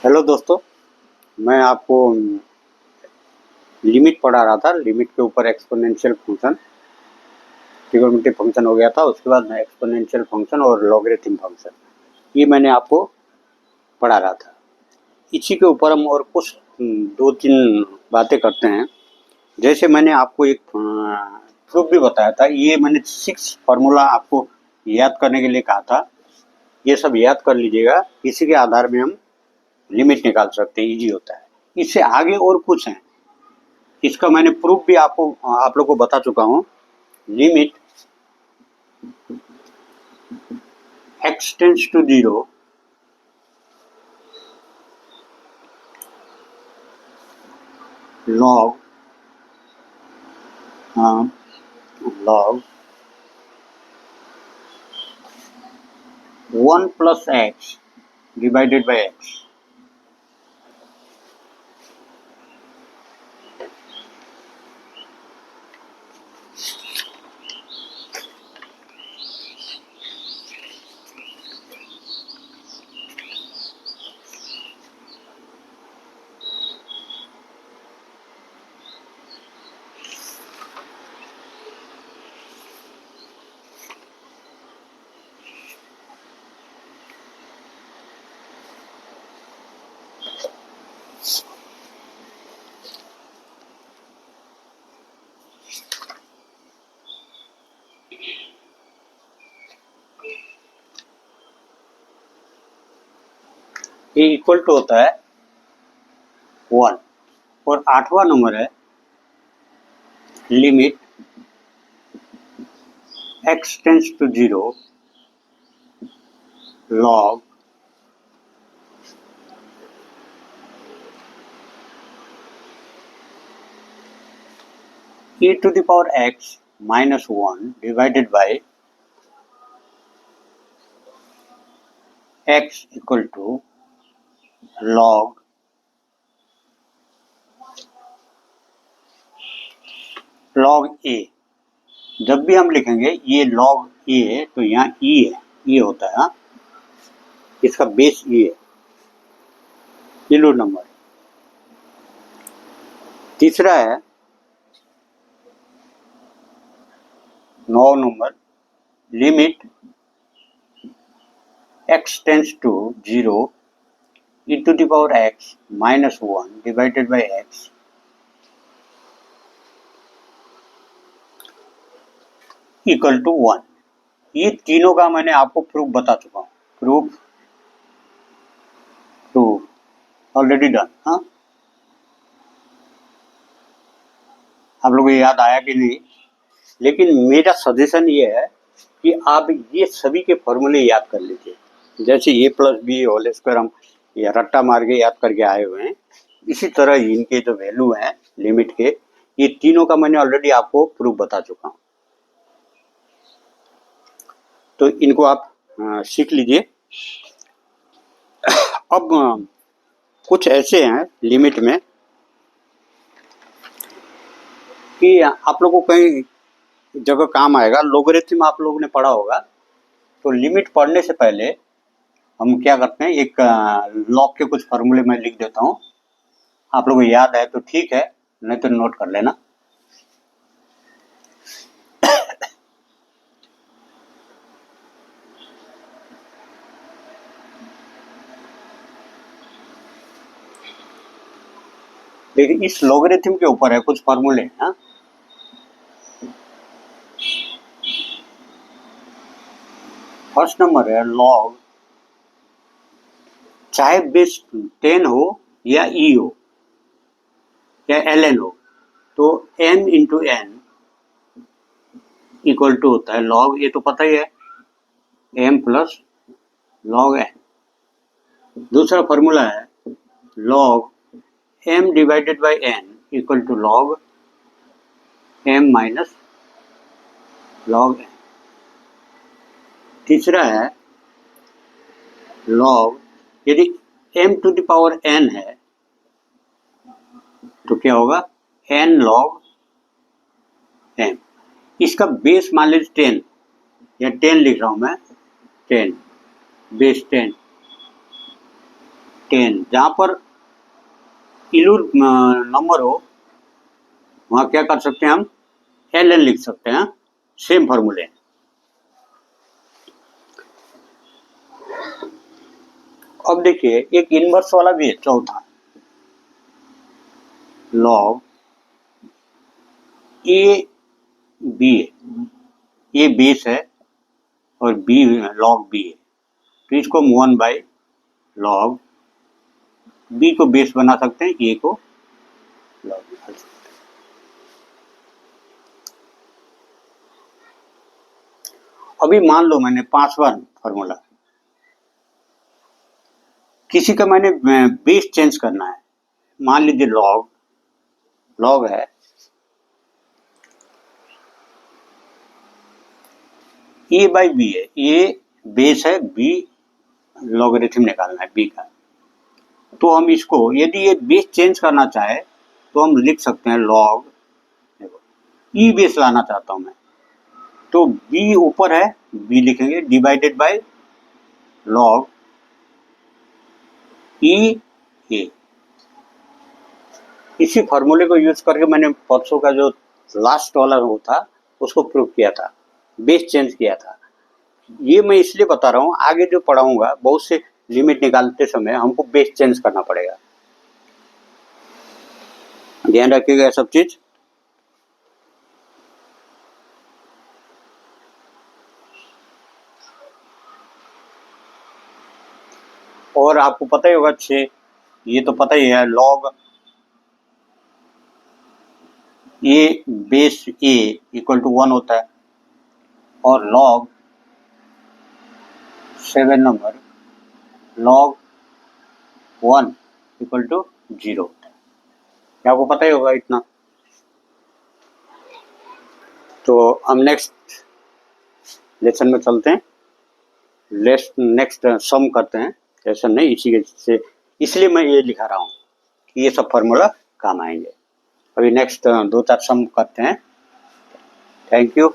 Hello दोस्तों, मैं आपको लिमिट पढ़ा रहा था। लिमिट के ऊपर एक्सपोनेंशियल फंक्शन, ट्रिग्नोमेट्रिक फंक्शन हो गया था। उसके बाद मैं एक्सपोनेंशियल फंक्शन और लॉगरिथम फंक्शन ये मैंने आपको पढ़ा रहा था। इसी के ऊपर हम और कुछ दो तीन बातें करते हैं। जैसे मैंने आपको एक प्रूफ भी बताया था। ये मैंने 6 फार्मूला आपको याद करने के लिए कहा था। ये सब याद कर लीजिएगा। इसी के आधार में हम लिमिट निकाल सकते हैं, इजी होता है। इससे आगे और कुछ हैं, इसका मैंने प्रूफ भी आपको आप लोग को बता चुका हूँ। Limit x tends to 0 log log 1 plus x divided by x। ये इक्वल टू होता है 1। और 8वां नंबर है limit x tends to 0 log e to the power x minus 1 divided by x equal to log a। जब भी हम लिखेंगे ये log a है तो यहाँ e है, e होता है। हाँ, इसका बेस e है, किलो नंबर। तीसरा है 9 number limit x tends to 0 e to the power x minus 1 divided by x equal to 1। ये तीनों का मैंने आपको प्रूफ बता चुका हूँ। Proof already done. हाँ, आप लोगों को याद आया कि नहीं? लेकिन मेरा सजेशन ये है कि आप ये सभी के फॉर्मूले याद कर लीजिए। जैसे a plus B whole square हम या रट्टा मार के याद करके आए हुए हैं, इसी तरह इनके जो वैल्यू हैं लिमिट के, ये तीनों का मैंने ऑलरेडी आपको प्रूफ बता चुका हूँ। तो इनको आप सीख लीजिए। अब कुछ ऐसे हैं लिमिट में कि आप लोगों को कहीं जगह काम आएगा। लोगरिथम आप लोगों ने पढ़ा होगा। तो लिमिट पढ़ने से पहले हम क्या करते हैं, एक लॉग के कुछ फॉर्मूले मैं लिख देता हूँ। आप लोगों को याद है तो ठीक है, नहीं तो नोट कर लेना। देखिए, इस लोगरिथम के ऊपर है कुछ फॉर्मूले। हाँ, फर्स्ट नंबर है लॉग, चाहे बेस 10 हो या ई हो या ln हो, तो m into N equal to होता है लॉग। ये तो पता ही है, m प्लस लॉग n। दूसरा फॉर्मूला है log m divided by n equal to log m minus log n। तीसरा है लॉग, यदि m to the power n है तो क्या होगा, n लॉग m। इसका बेस मान लीजिए 10 या 10 लिख रहा हूं मैं, 10 बेस 10 10, जहाँ पर इलूड नंबर हो वहाँ क्या कर सकते हैं हम, ln लिख सकते हैं। सेम फॉर्मूले। अब देखिए एक इनवर्स वाला भी है, चौथा, लॉग ए बी है, ये बेस है और बी लॉग बी है, तो इसको हम 1 बाई लॉग बी को बेस बना सकते हैं, ए को लॉग बना सकते हैं। अभी मान लो मैंने 5वां फॉर्मूला, किसी का मैंने बेस चेंज करना है, मान लीजिए लॉग है ए बाई बी है, ए बेस है, बी लॉगरिथम निकालना है बी का। तो हम इसको यदि ये बेस चेंज करना चाहे तो हम लिख सकते हैं लॉग, देखो ई बेस लाना चाहता हूं मैं, तो बी ऊपर है, बी लिखेंगे डिवाइडेड बाय लॉग ई ए। इसी फॉर्मूले को यूज करके मैंने परसों का जो लास्ट वाला वो था उसको प्रूव किया था, बेस चेंज किया था। ये मैं इसलिए बता रहा हूँ, आगे जो पढ़ाऊंगा बहुत से लिमिट निकालते समय हमको बेस चेंज करना पड़ेगा, ध्यान रखिएगा ये सब चीज। और आपको पता ही होगा अच्छे, ये तो पता ही है, log A base A equal to 1 होता है और log 7 number log 1 equal to 0 होता है, क्या आपको पता ही होगा इतना। तो हम नेक्स्ट लेसन में चलते हैं, नेक्स्ट सम करते हैं, लेसन नहीं इसी से, इसलिए मैं ये लिखा रहा हूँ कि ये सब फार्मूला काम आएंगे। अभी नेक्स्ट 2-4 सम करते हैं। Thank you.